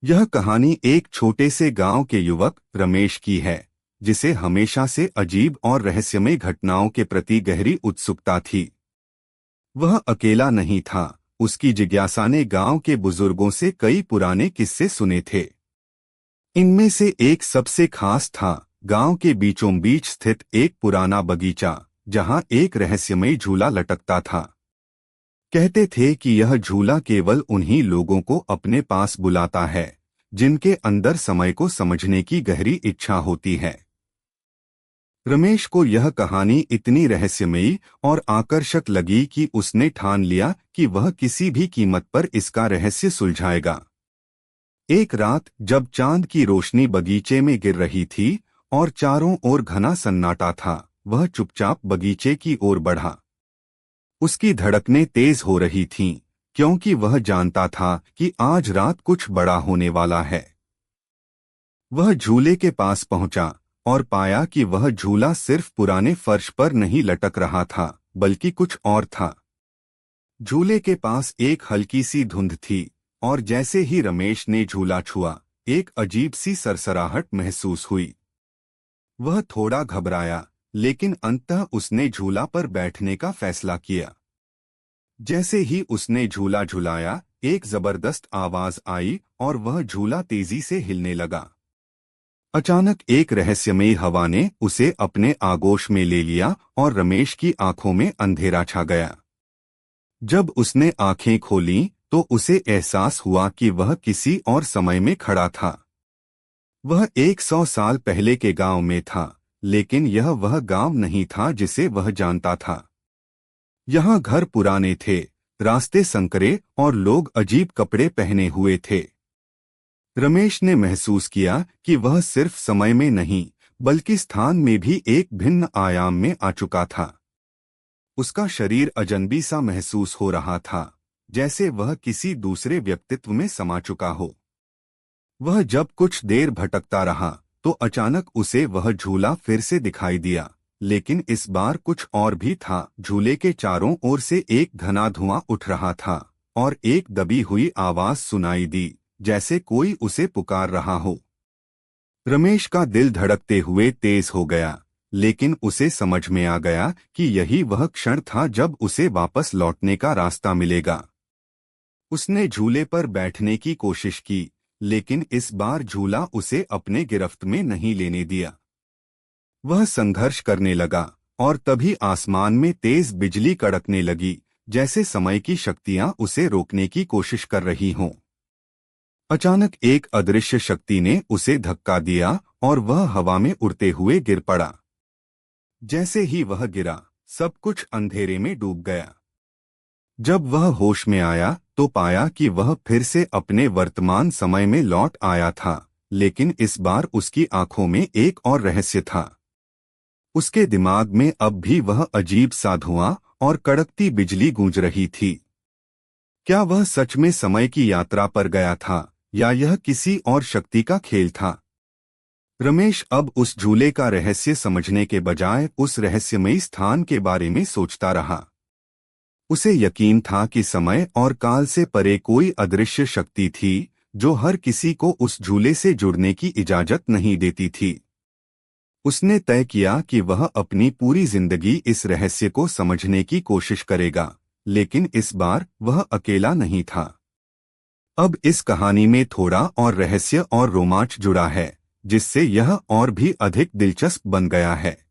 यह कहानी एक छोटे से गांव के युवक रमेश की है, जिसे हमेशा से अजीब और रहस्यमय घटनाओं के प्रति गहरी उत्सुकता थी। वह अकेला नहीं था, उसकी जिज्ञासा ने गांव के बुजुर्गों से कई पुराने किस्से सुने थे। इनमें से एक सबसे खास था गांव के बीचों बीच स्थित एक पुराना बगीचा, जहां एक रहस्यमय झूला लटकता था। कहते थे कि यह झूला केवल उन्हीं लोगों को अपने पास बुलाता है जिनके अंदर समय को समझने की गहरी इच्छा होती है। रमेश को यह कहानी इतनी रहस्यमयी और आकर्षक लगी कि उसने ठान लिया कि वह किसी भी कीमत पर इसका रहस्य सुलझाएगा। एक रात जब चांद की रोशनी बगीचे में गिर रही थी और चारों ओर घना सन्नाटा था, वह चुपचाप बगीचे की ओर बढ़ा। उसकी धड़कनें तेज हो रही थीं, क्योंकि वह जानता था कि आज रात कुछ बड़ा होने वाला है। वह झूले के पास पहुंचा और पाया कि वह झूला सिर्फ पुराने फर्श पर नहीं लटक रहा था, बल्कि कुछ और था। झूले के पास एक हल्की सी धुंध थी, और जैसे ही रमेश ने झूला छुआ, एक अजीब सी सरसराहट महसूस हुई। वह थोड़ा घबराया, लेकिन अंततः उसने झूला पर बैठने का फैसला किया। जैसे ही उसने झूला झुलाया, एक जबरदस्त आवाज आई और वह झूला तेजी से हिलने लगा। अचानक एक रहस्यमयी हवा ने उसे अपने आगोश में ले लिया और रमेश की आंखों में अंधेरा छा गया। जब उसने आंखें खोलीं, तो उसे एहसास हुआ कि वह किसी और समय में खड़ा था। वह 100 साल पहले के गांव में था, लेकिन यह वह गांव नहीं था जिसे वह जानता था। यहाँ घर पुराने थे, रास्ते संकरे और लोग अजीब कपड़े पहने हुए थे। रमेश ने महसूस किया कि वह सिर्फ समय में नहीं, बल्कि स्थान में भी एक भिन्न आयाम में आ चुका था। उसका शरीर अजनबी सा महसूस हो रहा था, जैसे वह किसी दूसरे व्यक्तित्व में समा चुका हो। वह जब कुछ देर भटकता रहा, तो अचानक उसे वह झूला फिर से दिखाई दिया, लेकिन इस बार कुछ और भी था। झूले के चारों ओर से एक घना धुआं उठ रहा था और एक दबी हुई आवाज सुनाई दी, जैसे कोई उसे पुकार रहा हो। रमेश का दिल धड़कते हुए तेज हो गया, लेकिन उसे समझ में आ गया कि यही वह क्षण था जब उसे वापस लौटने का रास्ता मिलेगा। उसने झूले पर बैठने की कोशिश की, लेकिन इस बार झूला उसे अपने गिरफ्त में नहीं लेने दिया। वह संघर्ष करने लगा, और तभी आसमान में तेज बिजली कड़कने लगी, जैसे समय की शक्तियां उसे रोकने की कोशिश कर रही हों। अचानक एक अदृश्य शक्ति ने उसे धक्का दिया और वह हवा में उड़ते हुए गिर पड़ा। जैसे ही वह गिरा, सब कुछ अंधेरे में डूब गया। जब वह होश में आया, तो पाया कि वह फिर से अपने वर्तमान समय में लौट आया था, लेकिन इस बार उसकी आंखों में एक और रहस्य था। उसके दिमाग में अब भी वह अजीब सा धुआं और कड़कती बिजली गूंज रही थी। क्या वह सच में समय की यात्रा पर गया था, या यह किसी और शक्ति का खेल था? रमेश अब उस झूले का रहस्य समझने के बजाय उस रहस्यमयी स्थान के बारे में सोचता रहा। उसे यकीन था कि समय और काल से परे कोई अदृश्य शक्ति थी, जो हर किसी को उस झूले से जुड़ने की इजाजत नहीं देती थी। उसने तय किया कि वह अपनी पूरी जिंदगी इस रहस्य को समझने की कोशिश करेगा, लेकिन इस बार वह अकेला नहीं था। अब इस कहानी में थोड़ा और रहस्य और रोमांच जुड़ा है, जिससे यह और भी अधिक दिलचस्प बन गया है।